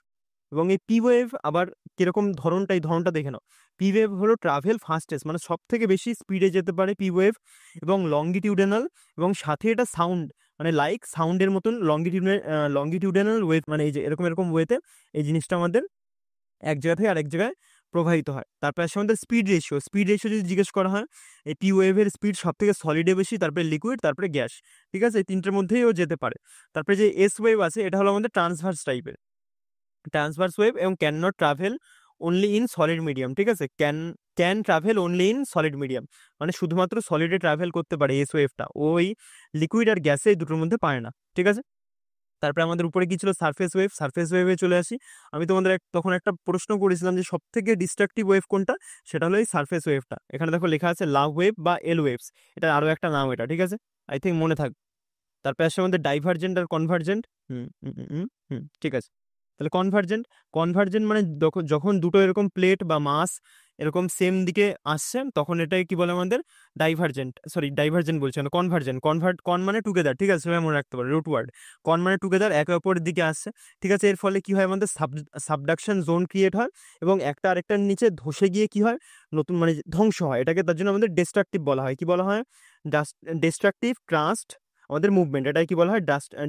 এবং এই পি ওয়েভ আবার কিরকম ধরনটা, এই ধরনটা দেখে নাও। পি ওয়েভ হলো ট্রাভেল ফাস্টেস্ট, মানে সব থেকে বেশি স্পিডে যেতে পারে পি ওয়েভ, এবং লংগিটিউডানাল, এবং সাথে এটা সাউন্ড, মানে লাইক সাউন্ডের মতন লংগিটিউডানাল ওয়ে, মানে এই যে এরকম এরকম ওয়েতে এই জিনিসটা আমাদের এক জায়গা থেকে আরেক জায়গায় প্রবাহিত হয়। তারপরে আসছে আমাদের স্পিড রেশিও। স্পিড রেশিও যদি জিজ্ঞেস করা হয়, এই পি ওয়েভের স্পিড সব থেকে সলিডে বেশি, তারপরে লিকুইড, তারপরে গ্যাস, ঠিক আছে, এই তিনটের মধ্যেই ও যেতে পারে। তারপরে যে এস ওয়েভ আছে, এটা হলো আমাদের ট্রান্সভার্স টাইপের, ট্রান্সভার্স ওয়েভ, এবং can not travel only in solid medium, ঠিক আছে, can travel only in solid medium, মানে শুধুমাত্র সলিডে ট্রাভেল করতে পারে এস ওয়েভটা, ওই লিকুইড আর গ্যাসে এই দুটোর মধ্যে পারে না, ঠিক আছে। তারপরে আমাদের উপরে কি ছিল, সারফেস ওয়েভ। সারফেস ওয়েভে চলে আসি। আমি তোমাদের তখন একটা প্রশ্ন করেছিলাম যে সব থেকে ডিস্ট্রাকটিভ ওয়েভ কোনটা, সেটা হলো এই সারফেস ওয়েভটা। এখানে দেখো লেখা আছে লাভ ওয়েভ বা এল ওয়েভস, এটা আরো একটা নাম এটা, ঠিক আছে, আই থিঙ্ক মনে থাকবে। তারপরে আসছে আমাদের ডাইভার্জেন্ট আর কনভার্জেন্ট। হুম হুম হুম হুম হুম, ঠিক আছে। তাহলে কনভার্জেন্ট, কনভার্জেন্ট মানে যখন দুটো এরকম প্লেট বা মাস এরকম সেম দিকে আসছে, তখন এটাই কি বলে আমাদের ডাইভার্জেন্ট, সরি ডাইভার্জেন্ট বলছি না, কনভার্জেন্ট। কন মানে টুগেদার, ঠিক আছে, সবাই মনে রাখতে পারে, রুট ওয়ার্ড। কন মানে টুগেদার, একে অপরের দিকে আসছে, ঠিক আছে। এর ফলে কি হয়, আমাদের সাবডাকশন জোন ক্রিয়েট হয়, এবং একটা আরেকটার নিচে ধসে গিয়ে কি হয়, নতুন মানে ধ্বংস হয়। এটাকে তার জন্য আমাদের ডিস্ট্রাকটিভ বলা হয়। কি বলা হয়, ডিস্ট্রাকটিভ ক্রাস্ট আমাদের মুভমেন্ট, এটাই কি বলা হয়,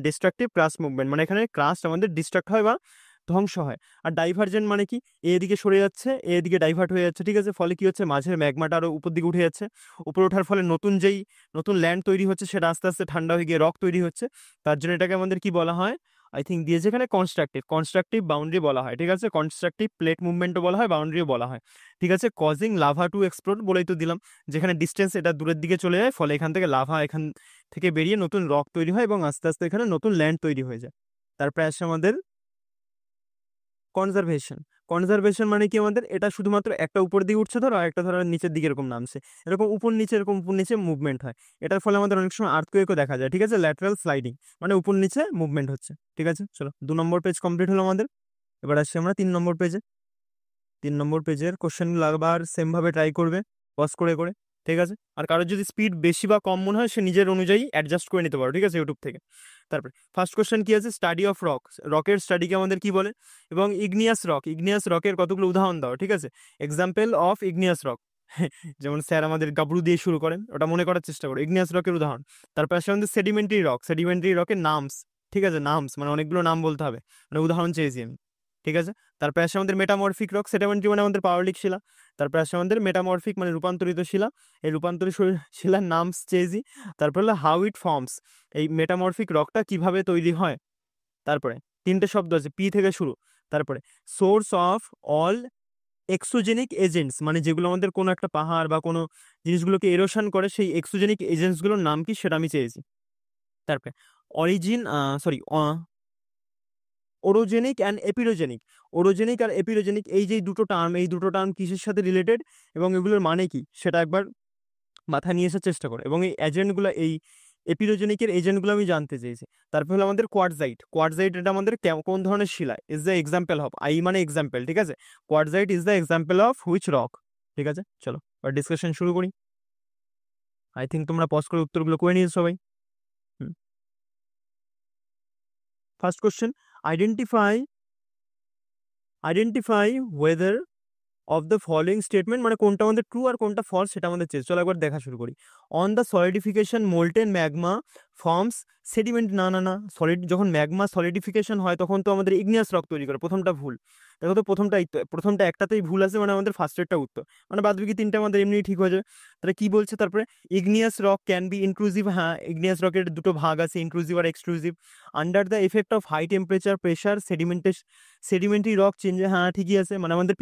ডিস্ট্রাকটিভ ক্রাস্ট মুভমেন্ট, মানে এখানে ক্রাস্ট আমাদের ডিস্ট্রাক্ট হয় বা ধ্বংস হয়। আর ডাইভার্জেন্ট মানে কি, এদিকে সরে যাচ্ছে, এদিকে ডাইভার্ট হয়ে যাচ্ছে, ঠিক আছে। ফলে কি হচ্ছে, মাঝের ম্যাগমাটা আরো উপর দিকে উঠে যাচ্ছে। উপরে ওঠার ফলে নতুন ল্যান্ড তৈরি হচ্ছে, সেটা আস্তে আস্তে ঠান্ডা হয়ে গিয়ে রক তৈরি হচ্ছে। তার জন্য এটাকে আমাদের কি বলা হয়, আই থিঙ্ক দিয়েছে এখানে কনস্ট্রাকটিভ বাউন্ডারি বলা হয়, ঠিক আছে। কনস্ট্রাকটিভ প্লেট মুভমেন্টও বলা হয়, বাউন্ডারিও বলা হয়, ঠিক আছে। কজিং লাভা টু এক্সপ্লোড, বলেই তো দিলাম, যেখানে ডিস্টেন্স এটা দূরের দিকে চলে যায়, ফলে এখান থেকে লাভা এখান থেকে বেরিয়ে নতুন রক তৈরি হয়, এবং আস্তে আস্তে এখানে নতুন ল্যান্ড তৈরি হয়ে যায়। তারপরে আসছে আমাদের কনজারভেশন। কনজারভেশন মানে কি, আমাদের এটা শুধুমাত্র একটা উপর দিকে উঠছে ধরো, আর একটা ধরো নিচের দিকে এরকম নামছে, এরকম উপর নিচে মুভমেন্ট হয়। এটার ফলে আমাদের অনেক সময় আর্থকুয়েকও দেখা যায়, ঠিক আছে। ল্যাটারাল স্লাইডিং মানে উপর নিচে মুভমেন্ট হচ্ছে, ঠিক আছে। চলো 2 নম্বর পেজ কমপ্লিট হলো আমাদের। এবার আসছি আমরা 3 নম্বর পেজে। 3 নম্বর পেজের কোশ্চেনগুলো আবার সেম ভাবে ট্রাই করবে, পজ করে করে, ঠিক আছে। আর কারোর যদি স্পিড বেশি বা কম মনে হয়, সে নিজের অনুযায়ী অ্যাডজাস্ট করে নিতে পারো, ঠিক আছে, ইউটিউব থেকে। তারপরে ফার্স্ট কোশ্চেন কি আছে, স্টাডি অফ রক, রকের স্টাডিকে আমাদের কি বলে, এবং ইগনিয়াস রকের কতগুলো উদাহরণ দাও, ঠিক আছে। এক্সাম্পল অফ ইগনিয়াস রক, যেমন স্যার আমাদের গাবড়ু দিয়ে শুরু করেন, ওটা মনে করার চেষ্টা করো, ইগনিয়াস রকের উদাহরণ। তারপর আসলে আমাদের সেডিমেন্টারি রকের নামস, ঠিক আছে, নামস মানে অনেকগুলো নাম বলতে হবে, মানে উদাহরণ চেয়েছি আমি, ঠিক আছে। তারপরে আসে আমাদের মেটামরফিক রক, সেডিমেন্টারি মানে আমাদের পাললিক শিলা। তারপরে আসে আমাদের মেটামরফিক মানে রূপান্তরিত শিলা, এই রূপান্তরিত শিলার নামস চেয়েছি। তারপর হলো হাউ ইট ফর্মস, এই মেটামরফিক রকটা কিভাবে তৈরি হয়। তারপরে 3টে শব্দ আছে, পি থেকে শুরু। তারপরে source of all exogenic agents, মানে যেগুলো আমাদের কোনো একটা পাহাড় বা কোনো জিনিসগুলোকে এরোশন করে, সেই এক্সোজেনিক এজেন্টসগুলোর নাম কি, সেটা আমি চেয়েছি। তারপরে অরিজিন, সরি, ওরোজেনিক অ্যান্ড এপিরোজেনিক। ওরোজেনিক আর এপিরোজেনিক, এই দুটো টার্ম কিসের সাথে রিলেটেড, এবং এগুলোর মানে কি, সেটা একবার মাথায় নিয়ে আসার চেষ্টা করো। এবং এই এপিরোজেনিকের এজেন্টগুলো আমি জানতে চেয়েছি। তারপর হলো আমাদের কোয়ার্টজাইট, এটা আমাদের কোন ধরনের শিলা, is the example of, I মানে এক্সাম্পল, ঠিক আছে। Quartzite is the example of which rock, ঠিক আছে। চলো এবার ডিসকাশন শুরু করি। আই থিঙ্ক তোমরা পজ করে উত্তরগুলো করে নিয়েছো সবাই। First question, identify weather of the following statement, মানে কোনটা আমাদের ট্রু আর কোনটা ফলস, সেটা আমাদের চেষ্টা। চলো একবার দেখা শুরু করি। On the solidification molten magma forms sediment, না সলিড, যখন ম্যাগমা সলিডিফিকেশন হয় তখন তো আমাদের ইগনিয়াস রক তৈরি করে, প্রথমটা ভুল। দেখো তো প্রথমটা একটাতেই ভুল আছে, মানে আমাদের ফার্স্টেরটা উত্তর, মানে বাদ বাকি 3টে আমাদের এমনি ঠিক হয়ে যাবে। তাহলে কি বলছে তারপরে, igneous rock can be inclusive, হ্যাঁ ইগনিয়াস রকের দুটো ভাগ আছে, ইনক্লুসিভ আর exclusive. Under the effect of high temperature pressure sedimentary rock change, হ্যাঁ ঠিকই আছে, মানে আমাদের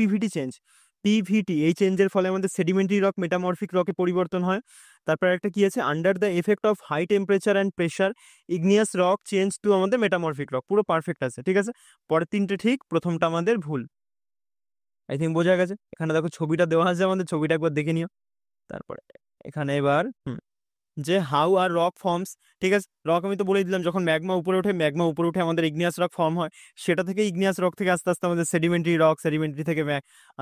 পিভিটি এই চেঞ্জের ফলে আমাদের সেডিমেন্টারি রক মেটামরফিক রকে পরিবর্তন হয়। তারপর একটা কি আছে, under the effect of high temperature and pressure igneous rock change to আমাদের মেটামরফিক রক, পুরো পারফেক্ট আছে, ঠিক আছে। পরের 3টে ঠিক, প্রথমটা আমাদের ভুল। আই থিঙ্ক বোঝা গেছে। এখানে দেখো ছবিটা দেওয়া আছে আমাদের, ছবিটা একবার দেখে নিও। তারপরে এখানে এবার যে হাউ আর রক ফর্মস, ঠিক আছে। রক আমি তো বলেই দিলাম, যখন ম্যাগমা উপরে উঠে আমাদের ইগনিয়াস রক ফর্ম হয়, সেটা থেকে ইগনিয়াস রক থেকে আস্তে আস্তে আমাদের সেডিমেন্টারি থেকে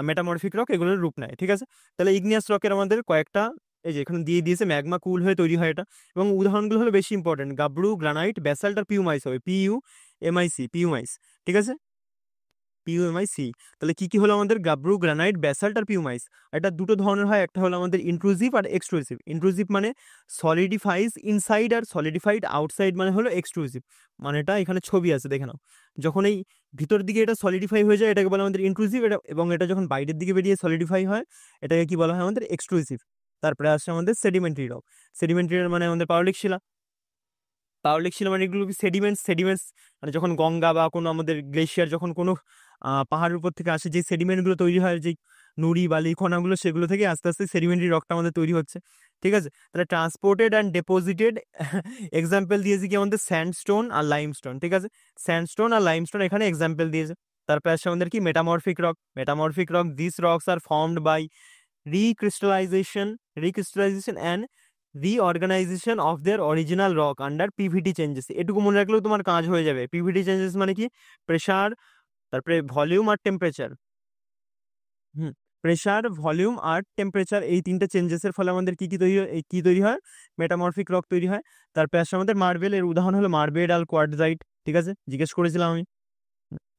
মেটামরফিক রক এগুলোর রূপ নেয়, ঠিক আছে। তাহলে ইগনিয়াস রকের আমাদের কয়েকটা, এই যে এখানে দিয়ে দিয়েছে, ম্যাগমা কুল হয়ে তৈরি হয় এটা, এবং উদাহরণগুলো হলো বেশি ইম্পর্টেন্ট, গাবড়ু, গ্রানাইট, ব্যাসাল্ট আর পিউমাইস হবে, পিইউএমআইসি, পিউমাইস, ঠিক আছে। পিউএমআইসি। তাহলে কি কি হলো আমাদের? গাব্রু, গ্রানাইট, ব্যাসাল্ট আর পিউমাইস। এটা দুটো ধরনের হয়, একটা হলো আমাদের ইন্ট্রুসিভ আর এক্সট্রুসিভ। ইন্ট্রুসিভ মানে সলিডিফাইজ ইনসাইড, আর সলিডিফাইড আউটসাইড মানে হলো এক্সট্রুসিভ। মানে এটা এখানে ছবি আছে দেখে নাও, যখন এই ভিতর দিকে এটা সলিডিফাই হয়ে যায় এটাকে বলা আমাদের ইন্ট্রুসিভ, এটা এবং এটা যখন বাইরের দিকে বেরিয়ে সলিডিফাই হয় এটাকে কি বলা হয় আমাদের? এক্সট্রুসিভ। তারপরে আসছে আমাদের সেডিমেন্টারি রক। সেডিমেন্টারি মানে আমাদের পাললিক শিলা। পাললিক শিলা মানে এগুলো কি সেডিমেন্টস? সেডিমেন্টস মানে যখন গঙ্গা বা কোনো আমাদের গ্লেশিয়ার যখন কোনো পাহাড়ের উপর থেকে আসে, যে সেডিমেন্টগুলো তৈরি হয়, যে নুড়ি বালি কণাগুলো, সেগুলো থেকে আস্তে আস্তে সেডিমেন্টারি রকটা আমাদের তৈরি হচ্ছে। ঠিক আছে, তাহলে ট্রান্সপোর্টেড অ্যান্ড ডেপোজিটেড এক্সাম্পল দিয়েছে কি আমাদের? স্যান্ডস্টোন আর লাইমস্টোন। ঠিক আছে, স্যান্ডস্টোন আর লাইমস্টোন এখানে এক্সাম্পল দিয়েছে। তারপরে আসছে আমাদের কি? Metamorphic rock. Metamorphic rock, this rocks are formed by recrystallisation and reorganisation of their original rock under PVT changes. এটুকু মনে রাখলেও তোমার কাজ হয়ে যাবে। পিভিটি চেঞ্জেস মানে কি? প্রেশার, তারপরে ভলিউম আর টেম্পারেচার। প্রেশার, ভলিউম আর টেম্পারেচার, এই তিনটে চেঞ্জেসের ফলে আমাদের কি কি তৈরি হয়? কি তৈরি হয়? মেটামরফিক রক তৈরি হয়। তারপরে আসছে আমাদের মার্বেল। এর উদাহরণ হলো মার্বেল আর কোয়ার্টজাইট। ঠিক আছে, জিজ্ঞেস করেছিলাম আমি।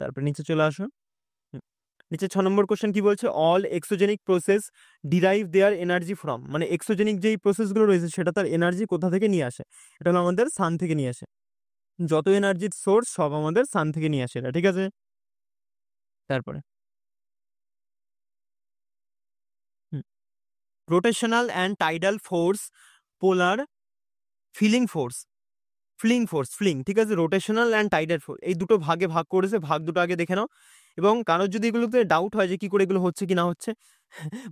তারপরে নিচে চলে আসো। নিচে 6 নম্বর কোশ্চেন কি বলছে? All exogenic process derive their energy from, মানে এক্সোজেনিক যেই প্রসেসগুলো রয়েছে সেটা তার এনার্জি কোথা থেকে নিয়ে আসে? এটা হলো আমাদের সান থেকে নিয়ে আসে। যত এনার্জির সোর্স সব আমাদের সান থেকে নিয়ে আসে এটা। ঠিক আছে, তারপরে rotational and tidal force, polar, fleeing force, fling. ঠিক আছে, রোটেশনাল অ্যান্ড টাইডাল ফোর্স এই দুটো ভাগে ভাগ করেছে। ভাগ দুটো আগে দেখে নাও, এবং কারোর যদি এগুলোতে ডাউট হয় যে কি করে এগুলো হচ্ছে কি না হচ্ছে,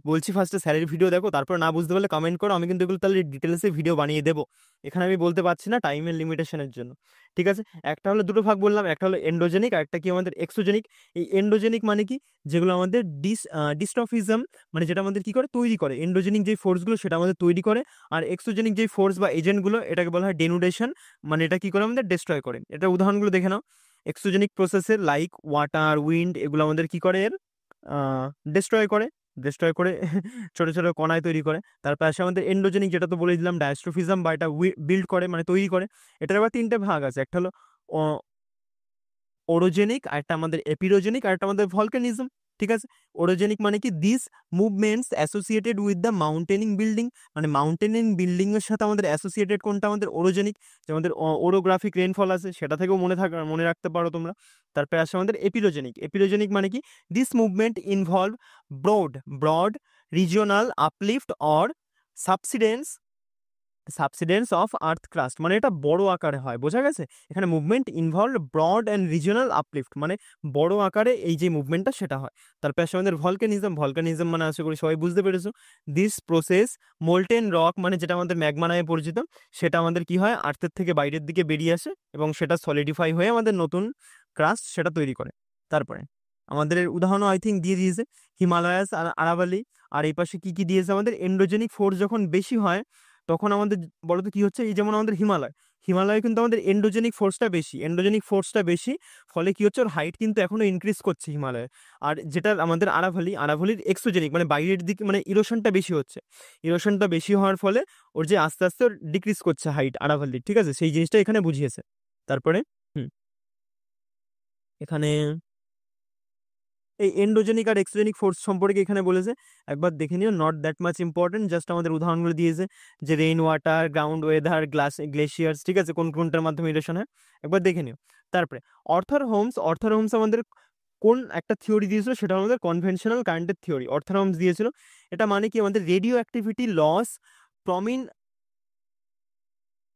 বলছি ফার্স্টে স্যারের ভিডিও দেখো, তারপর না বুঝতে পারলে কমেন্ট করো, আমি কিন্তু এগুলো তাহলে ডিটেলসে ভিডিও বানিয়ে দেবো। এখানে আমি বলতে পারছি না টাইমের লিমিটেশনের জন্য। ঠিক আছে, একটা হলো দুটো ভাগ বললাম, একটা হলো এন্ডোজেনিক আর একটা কি আমাদের এক্সোজেনিক। এই এন্ডোজেনিক মানে কি? যেগুলো আমাদের ডিস্ট্রফিজম, মানে যেটা আমাদের কি করে? তৈরি করে। এন্ডোজেনিক যে ফোর্সগুলো সেটা আমাদের তৈরি করে। আর এক্সোজেনিক যে ফোর্স বা এজেন্টগুলো এটাকে বলা হয় ডেনুডেশন, মানে এটা কি করে? আমাদের ডিস্ট্রয় করে। এটা উদাহরণগুলো দেখে নাও। এক্সোজেনিক প্রসেসের লাইক ওয়াটার, উইন্ড, এগুলো আমাদের কি করে? এর ডিস্ট্রয় করে। ডিস্ট্রয় করে ছোট ছোট কণায় তৈরি করে। তারপর আসে আমাদের এন্ডোজেনিক, যেটা তো বলে দিলাম ডায়াস্ট্রোফিজম, বা এটা বিল্ড করে মানে তৈরি করে। এটার আবার তিনটে ভাগ আছে, একটা হলো ওরোজেনিক, আর একটা আমাদের এপিরোজেনিক, আর একটা আমাদের ভলকানিজম। ঠিক আছে, ওরোজেনিক মানে কি? This movements associated with the mountaineering building, মানে মাউন্টেনিং বিল্ডিং এর সাথে আমাদের অ্যাসোসিয়েটেড কোনটা? আমাদের ওরোজেনিক। যে আমাদের ওরোগ্রাফিক রেনফল আছে সেটা থেকেও মনে রাখতে পারো তোমরা। তারপরে আসে আমাদের এপিরোজেনিক। এপিরোজেনিক মানে কি? This movement involve broad regional uplift or subsidence subsidence of earth crust, মানে এটা বড় আকারে হয়। বোঝা গেছে? এখানে movement involve broad and regional uplift, মানে বড় আকারে এই যে মুভমেন্টটা সেটা হয়। তারপরে আসে আমাদের ভলকানিজম। ভলকানিজম মানে আশা করি সবাই বুঝতে পেরেছো। দিস প্রসেস মোল্টেন রক, মানে যেটা আমাদের ম্যাগমা নামে পরিচিত, সেটা আমাদের কি হয়? আর্থের থেকে বাইরের দিকে বেরিয়ে আসে এবং সেটা সলিডিফাই হয়ে আমাদের নতুন ক্রাস্ট সেটা তৈরি করে। তারপরে আমাদের এর উদাহরণ আই থিঙ্ক দিয়ে দিয়েছে, হিমালয়াস আর আরাভালি। আর এই পাশে কি কি দিয়েছে? আমাদের এন্ডোজেনিক ফোর্স যখন বেশি হয় তখন আমাদের বলতো কি হচ্ছে? এই যেমন আমাদের হিমালয় কিন্তু আমাদের এন্ডোজেনিক ফোর্সটা বেশি, ফলে কি হচ্ছে? ওর হাইট কিন্তু এখনো ইনক্রিজ করছে হিমালয়। আর যেটা আমাদের আরাভালির এক্সোজেনিক, মানে বাইরের দিকে, মানে ইরোশনটা বেশি হচ্ছে। ইরোশনটা বেশি হওয়ার ফলে ওর যে আস্তে আস্তে ওর ডিক্রিজ করছে হাইট আরাভালির। ঠিক আছে, সেই জিনিসটা এখানে বুঝিয়েছে। তারপরে হুম এখানে এই এন্ডোজেনিক আর এক্সোজেনিক ফোর্স সম্পর্কে এখানে বলেছে, একবার দেখে নিও। Not that much important, just আমাদের উদাহরণগুলো দিয়েছে, যে রেইন ওয়াটার, গ্রাউন্ড ওয়েদার, গ্লেশিয়ার্স। ঠিক আছে, কোন কোনটার মাধ্যমে ইরেশন হয় একবার দেখে নিও। তারপরে অর্থার হোমস আমাদের কোন একটা থিওরি দিয়েছিল? সেটা আমাদের কনভেনশনাল কারেন্টের থিওরি। অর্থার হোমস দিয়েছিল। এটা মানে কি? আমাদের রেডিও অ্যাক্টিভিটি লস প্রমিন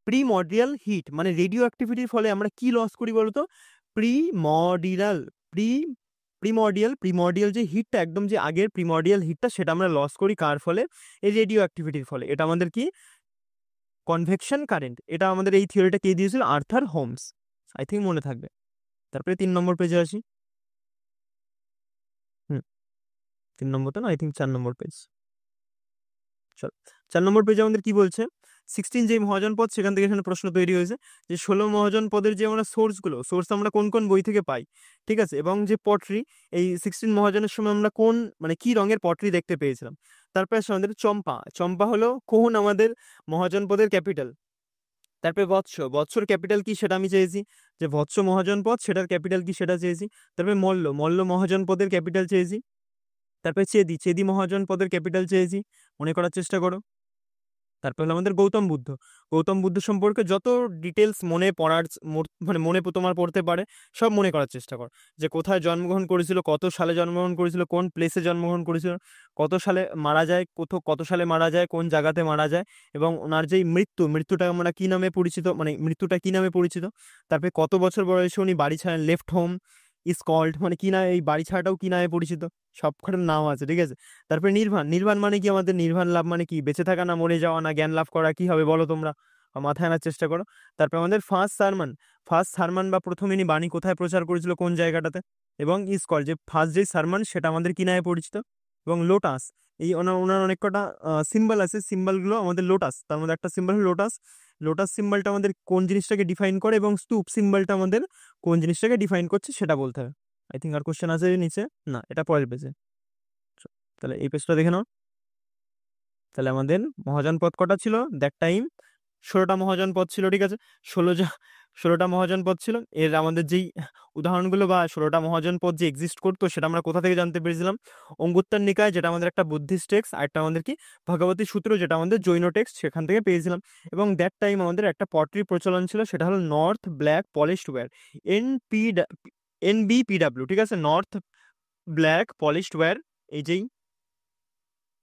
প্রিমর্ডিয়াল হিট, মানে রেডিও অ্যাক্টিভিটির ফলে আমরা কি লস করি বলতো? প্রিমর্ডিয়াল প্রি প্রিমর্ডিয়াল যে হিটটা, একদম যে আগের প্রিমর্ডিয়াল হিটটা, সেটা আমরা লস করি কার ফলে? এই রেডিও অ্যাক্টিভিটির ফলে। এটা আমাদের কি? Convection current. এটা আমাদের এই থিওরিটা কে দিয়েছিল? Arthur Holmes. আই থিঙ্ক মনে থাকবে। তারপরে 3 নম্বর পেজে আসি। হুম 3 নম্বর তো না, আই থিঙ্ক 4 নম্বর পেজ। চল, 4 নম্বর পেজে আমাদের কি বলছে? 16 যে মহাজন পদ, সেখান থেকে এখানে প্রশ্ন তৈরি হয়েছে যে 16 মহাজন পদের যে আমরা সোর্স আমরা কোন কোন বই থেকে পাই। ঠিক আছে, এবং যে পটরি, এই 16 মহাজনের সময় আমরা কোন, মানে কি রঙের পটরি দেখতে পেয়েছিলাম। তারপরে আসলে আমাদের চম্পা হলো কোন আমাদের মহাজন পদের ক্যাপিটাল? তারপরে বৎস, বৎসর ক্যাপিটাল কি সেটা আমি চেয়েছি, যে বৎস মহাজন পদ সেটার ক্যাপিটাল কি সেটা চেয়েছি। তারপরে মল্ল, মল্ল মহাজন পদের ক্যাপিটাল চেয়েছি। তারপরে চেদি, চেদি মহাজন পদের ক্যাপিটাল চেয়েছি, মনে করার চেষ্টা করো। তারপর হলো আমাদের গৌতম বুদ্ধ, গৌতম বুদ্ধ সম্পর্কে যত ডিটেলস মনে পড়ার মানে মনে তোমার পড়তে পারে সব মনে করার চেষ্টা কর, যে কোথায় জন্মগ্রহণ করেছিল, কত সালে জন্মগ্রহণ করেছিল, কোন প্লেসে জন্মগ্রহণ করেছিল, কত সালে মারা যায়, কত সালে মারা যায়, কোন জায়গাতে মারা যায়, এবং ওনার যেই মৃত্যুটা আমরা কি নামে পরিচিত, মানে মৃত্যুটা কি নামে পরিচিত। তারপরে কত বছর বয়সে উনি বাড়ি ছাড়েন, লেফট হোম ইজ কল্ড, মানে কি না এই বাড়ি ছাড়াটাও কি নামে পরিচিত, সবকটার নাম আছে, ঠিক আছে। তারপরে নির্বাণ, নির্বাণ মানে কি আমাদের, নির্বাণ লাভ মানে কি, বেঁচে থাকা না মরে যাওয়া না জ্ঞান লাভ করা, কি হবে বলো তোমরা, মাথায় আনার চেষ্টা করো। তারপরে আমাদের ফার্স্ট সারমান, ফার্স্ট সারমান বা প্রথম ইনি বাণী কোথায় প্রচার করেছিল, কোন জায়গাটাতে, এবং ইজ কল্ড, যে ফার্স্ট যে সারমান সেটা আমাদের কি নামে পরিচিত। এবং লোটাস, এই ওনার ওনার অনেক কটা সিম্বল আছে, সিম্বলগুলো আমাদের লোটাস, তার মধ্যে একটা সিম্বল হলো লোটাস। লোটাস সিম্বলটা আমাদের কোন জিনিসটাকে ডিফাইন করে, এবং স্তূপ সিম্বলটা আমাদের কোন জিনিসটাকে ডিফাইন করছে সেটা বলতে হবে। আই থিঙ্ক আর কোশ্চেন আছে নিচে, না এটা পরের পেজে। তাহলে এই পেজটা দেখে নাও। তাহলে আমাদের মহাজন পদ কটা ছিল দ্যাট টাইম, 16টা মহাজন পদ ছিল, ঠিক আছে। 16টা মহাজন পদ ছিল। এর আমাদের যেই উদাহরণগুলো বা 16টা মহাজন পদ যে এক্সিস্ট করতো সেটা আমরা কোথা থেকে জানতে পেরেছিলাম, অঙ্গুত্তর নিকায়, যেটা আমাদের একটা বুদ্ধিস্ট টেক্সট, আর একটা আমাদের কি ভগবতী সূত্র, যেটা আমাদের জৈন টেক্সট, সেখান থেকে পেয়েছিলাম। এবং দ্যাট টাইম আমাদের একটা পটরির প্রচলন ছিল, সেটা হলো north black polished ware, NP NBPW, ঠিক আছে, নর্থ ব্ল্যাক পলিশড ওয়্যার, এই যেই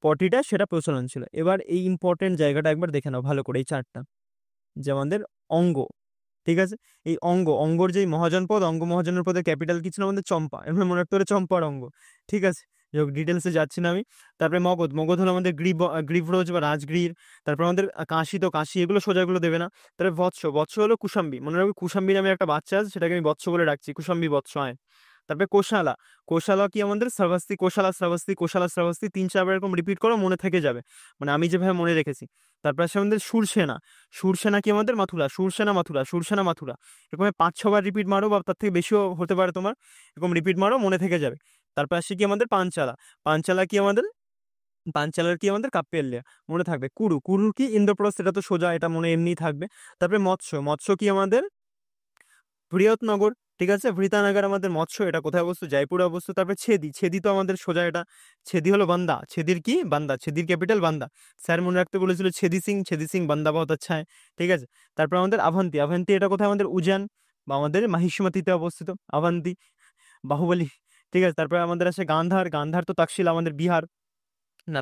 পটিটা সেটা প্রচলন ছিল। এবার এই ইম্পর্টেন্ট জায়গাটা একবার দেখে নাও ভালো করে, এই চারটা, যে আমাদের অঙ্গ, ঠিক আছে, এই অঙ্গর যেই মহাজন পদ, অঙ্গ মহাজনের পদের ক্যাপিটাল কি ছিল আমাদের, চম্পা, এমন মনে রাখতে পারে চম্পার অঙ্গ, ঠিক আছে। ডিটেলসে যাচ্ছি না আমি। তারপরে মগধ, মগধ হলো আমাদের গ্রীবরোজ বা রাজগৃহ। তারপর আমাদের কাশি, তো কাশি এগুলো সোজাগুলো দেবে না। তারপরে বৎস, বৎস হলো কুশাম্বী, মনে রাখবে কুশাম্বী নামে একটা বাচ্চা আছে, সেটাকে আমি বৎস বলে রাখছি, কুশাম্বী বৎস, হয়। তারপরে কোশালা, কোশালা কি আমাদের শ্রাবস্তি, কোশালা শ্রাবস্তি, কোশালা শ্রাবস্তি, 3-4বার এরকম রিপিট করো, মনে থেকে যাবে, মানে আমি যেভাবে মনে রেখেছি। তারপরে আছে আমাদের সুরসেনা, সুরসেনা কি আমাদের মাথুরা, সুরসেনা মাথুরা, সুরসেনা মাথুরা, এরকম 5-6বার রিপিট মারো, বা তার থেকে বেশিও হতে পারে তোমার, এরকম রিপিট মারো, মনে থেকে যাবে। তারপর আসছে কি আমাদের পাঞ্চালা, পাঞ্চালা কি আমাদের, পাঞ্চালার কি আমাদের কাপ্পেলিয়া, মনে থাকবে। কুরু, কুরু কি ইন্দ্রপ্রস্থ, এটা তো সোজা, এটা মনে এমনিই থাকবে। তারপরে মৎস্য, মৎস্য কি আমাদের বৃহৎনগর, ঠিক আছে, বৃতানগর আমাদের মৎস্য, এটা কোথায় অবস্থিত, জয়পুরে অবস্থিত। তারপরে ছেদি, ছেদি তো আমাদের সোজা, এটা ছেদি হলো বান্দা, ছেদির কি বান্দা, ছেদির ক্যাপিটাল বান্দা, স্যার মনে রাখতে বলেছিল ছেদি সিং, ছেদি সিং বান্দা বহুত আচ্ছা হয়, ঠিক আছে। তারপর আমাদের আভান্তি, আভান্তি এটা কোথায় আমাদের উজান বা আমাদের মাহিষ্মতিতে অবস্থিত, আভান্তি, বাহুবলী, ঠিক আছে। তারপরে আমাদের আছে গান্ধার, গান্ধার তো তাকশিলা আমাদের বিহার, না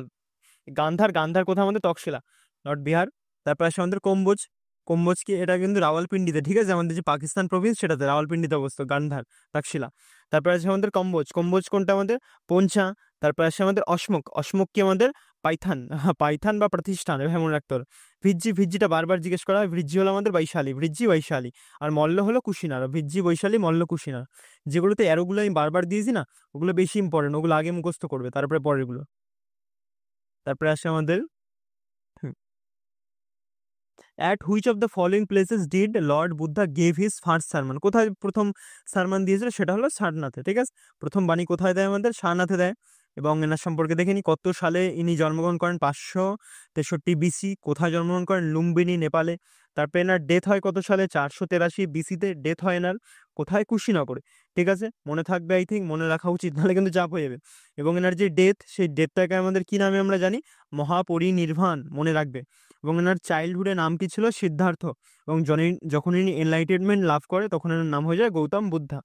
গান্ধার, গান্ধার কোথায় আমাদের তক্ষশিলা, নট বিহার। তারপর আসে আমাদের কম্বোজ, কম্বোজ কি এটা কিন্তু রাওয়ালপিন্ডিতে, ঠিক আছে, আমাদের যে পাকিস্তান প্রভিন্স সেটাতে রাওয়ালপিন্ডিতে অবস্থিত, গান্ধার, তক্ষশিলা। তারপর আছে আমাদের কম্বোজ, কম্বোজ কোনটা আমাদের পঞ্চা। তারপর আসে আমাদের অসমক, অসমক কি আমাদের পাইথান, পাইথান বা প্রতিষ্ঠান, এভাবে মনে রাখতে হবে। ভিজ্জি, ভিজ্জিটা বারবার জিজ্ঞেস করা হয়, ভিজ্জি হলো আমাদের বৈশালী, ভিজ্জি বৈশালী। আর মল্ল হলো কুশিনার, ভিজ্জি বৈশালী মল্ল কুশিনার। যেগুলোতে অ্যারোগুলো আমি বারবার দিয়েছি না, ওগুলো বেশি ইম্পর্টেন্ট, ওগুলো আগে মুখস্থ করবে, তারপরে পরেরগুলো। তারপরে আসে আমাদের at which of the following places did Lord Buddha gave his first সারমন, কোথায় প্রথম সারমন দিয়েছিল, সেটা হলো সারনাথে, ঠিক আছে। প্রথম বাণী কোথায় দেয় আমাদের, সারনাথে দেয়। এবং এনার সম্পর্কে দেখে নি, কত সালে ইনি জন্মগ্রহণ করেন, 563 BC, কোথায় জন্মগ্রহণ করেন, লুম্বিনী, নেপালে। তারপরে এনার ডেথ হয় কত সালে, 483 BC-তে ডেথ হয় এনার, কোথায়, কুশিনগরে, ঠিক আছে, মনে থাকবে, আই থিঙ্ক মনে রাখা উচিত, নাহলে কিন্তু চাপ হয়ে যাবে। এবং এনার যে ডেথ, সেই ডেথটাকে আমাদের কি নামে আমরা জানি, মহাপরিনির্বাণ, মনে রাখবে। এবং এনার চাইল্ডহুডের নাম কি ছিল, সিদ্ধার্থ। এবং যখন ইনি এনলাইটেনমেন্ট লাভ করে তখন এনার নাম হয়ে যায় গৌতম বুদ্ধা,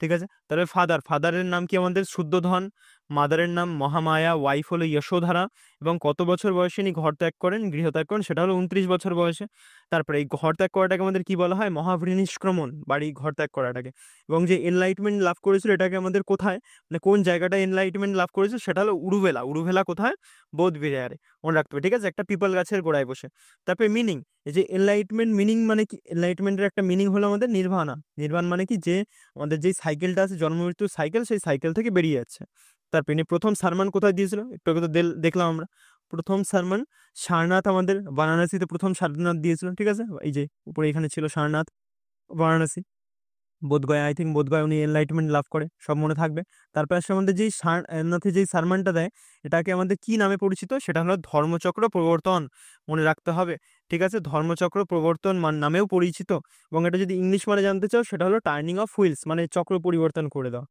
ঠিক আছে। তাহলে ফাদার, ফাদারের নাম কি আমাদের শুদ্ধোধন, মাদারের নাম মহামায়া, ওয়াইফ হলো যশোধারা। এবং কত বছর বয়সে ইনি ঘর ত্যাগ করেন, গৃহত্যাগ করেন, সেটা হলো 29 বছর বয়সে। তারপরে এই ঘর ত্যাগ করাটাকে আমাদের কি বলা হয়, মহাপরিনিষ্ক্রমণ, বাড়ি ঘর ত্যাগ করাটাকে। এবং যে এনলাইটমেন্ট লাভ করেছিল এটাকে আমাদের কোথায়, মানে কোন জায়গাটা এনলাইটমেন্ট লাভ করেছিল, সেটা হলো উরুভেলা, উরুভেলা কোথায়, বোধ বিহারে, মনে রাখতে হবে, ঠিক আছে, একটা পিপল গাছের গোড়ায় বসে। তারপরে মিনিং, এই যে এনলাইটমেন্ট মিনিং মানে কি, এনলাইটমেন্টের একটা মিনিং হলো আমাদের নির্বাণা, নির্বাণ মানে কি, যে আমাদের যেই সাইকেলটা আছে জন্ম মৃত্যুর সাইকেল, সেই সাইকেল থেকে বেরিয়ে যাচ্ছে। তারপরে ইনি প্রথম সারমান কোথায় দিয়েছিল, একটু আগে তো দেখলাম আমরা, প্রথম সারমান সারনাথ, আমাদের বারাণসীতে প্রথম সারনাথ দিয়েছিল, ঠিক আছে, এই যে উপরে এখানে ছিল সারনাথ, বারাণসী, বোধগয়া, আই থিঙ্ক বোধগয়া উনি এনলাইটমেন্ট লাভ করে, সব মনে থাকবে। তারপরে আসলে আমাদের যেই সারনাথে যেই সারমানটা দেয়, এটাকে আমাদের কি নামে পরিচিত, সেটা হলো ধর্মচক্র প্রবর্তন, মনে রাখতে হবে। ঠিক আছে, ধর্মচক্র প্রবর্তন নামেও পরিচিত। এবং এটা যদি ইংলিশ মানে জানতে চাও সেটা হলো টার্নিং অফ হুইলস, মানে চক্র পরিবর্তন করে দাও।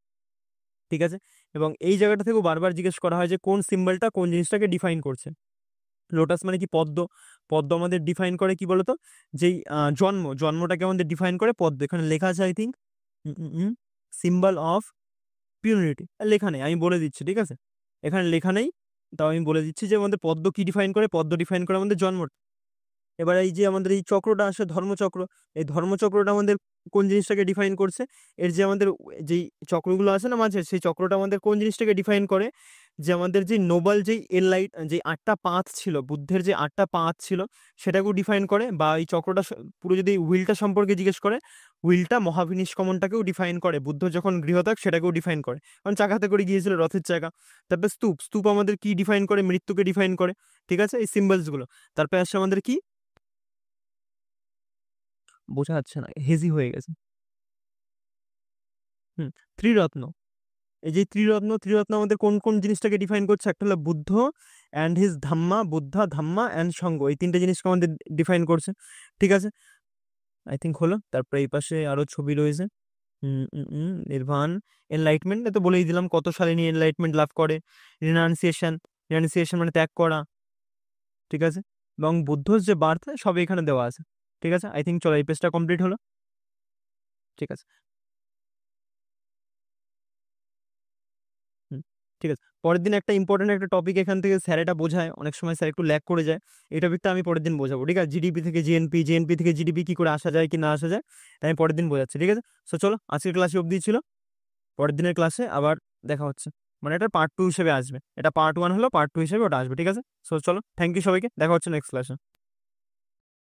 ঠিক আছে, এবং এই জায়গাটা থেকেও বারবার জিজ্ঞেস করা হয় যে কোন সিম্বলটা কোন জিনিসটাকে ডিফাইন করছে। লোটাস মানে কি? পদ্ম। পদ্ম আমাদের ডিফাইন করে কি বলতো? যেই জন্মটাকে আমাদের ডিফাইন করে পদ্ম। এখানে লেখা আছে I think symbol of purity. লেখা নেই, আমি বলে দিচ্ছি, ঠিক আছে, এখানে লেখা নেই, তাও আমি বলে দিচ্ছি যে আমাদের পদ্ম কি ডিফাইন করে? পদ্ম ডিফাইন করে আমাদের জন্ম। এবার এই যে আমাদের এই চক্রটা আসে ধর্মচক্র, এই ধর্মচক্রটা আমাদের কোন জিনিসটাকে ডিফাইন করছে? এর যে আমাদের যেই চক্রগুলো আছে না মাঝে, সেই চক্রটা আমাদের কোন জিনিসটাকে ডিফাইন করে? যে আমাদের যে নোবেল যেই এনলাইট যে 8টা পাথ ছিল, বুদ্ধের যে 8টা পাথ ছিল সেটাকেও ডিফাইন করে। বা এই চক্রটা পুরো যদি হুইলটা সম্পর্কে জিজ্ঞেস করে, হুইলটা মহাবিনিষ্কমনটাকেও ডিফাইন করে। বুদ্ধ যখন গৃহত্যাগ সেটাকেও ডিফাইন করে, কারণ চাকাতে করে গিয়েছিল, রথের চাকা। তারপরে স্তূপ, স্তূপ আমাদের কি ডিফাইন করে? মৃত্যুকে ডিফাইন করে। ঠিক আছে, এই সিম্বলস গুলো। তারপরে আসছে আমাদের কি, বোঝা যাচ্ছে না, হেজি হয়ে গেছে। হুম, ত্রিরত্ন। এই যে ত্রিরত্ন, ত্রিরত্ন আমাদের কোন কোন জিনিসটাকে ডিফাইন করছে? একটা হলো Buddha and his Dhamma, Buddha Dhamma and Sangha, এই তিনটে জিনিসকে আমাদের ডিফাইন করছে। ঠিক আছে, আই থিঙ্ক হলো। তারপরে এই পাশে আরো ছবি রয়েছে। নির্বাণ, এনলাইটমেন্ট তো বলেই দিলাম কত সালে নিয়ে এনলাইটমেন্ট লাভ করে। রিনাউন্সিয়েশন, রিনাউন্সিয়েশন মানে ত্যাগ করা। ঠিক আছে, এবং বুদ্ধর যে বার্থ সব এখানে দেওয়া আছে। ঠিক আছে, আই থিঙ্ক চলো এই পেজটা কমপ্লিট হলো। ঠিক আছে। হুম, ঠিক আছে। পরের দিন একটা ইম্পর্টেন্ট একটা টপিক এখান থেকে স্যার এটা বোঝায়, অনেক সময় স্যার একটু ল্যাগ করে যায়। এই টপিকটা আমি পরের দিন বোঝাবো। ঠিক আছে, জিডিপি থেকে জিএনপি, জিএনপি থেকে জিডিপি কি করে আসা যায় কি না আসা যায়, তাই আমি পরের দিন বোঝাচ্ছি। ঠিক আছে, সো চলো আজকের ক্লাসে অবধি ছিল। পরের দিনের ক্লাসে আবার দেখা হচ্ছে, মানে এটা পার্ট 2 হিসেবে আসবে। এটা পার্ট 1 হলো, পার্ট 2 হিসেবে ওটা আসবে। ঠিক আছে, সো চলো, থ্যাংক ইউ সবাইকে, দেখা হচ্ছে নেক্সট ক্লাসে।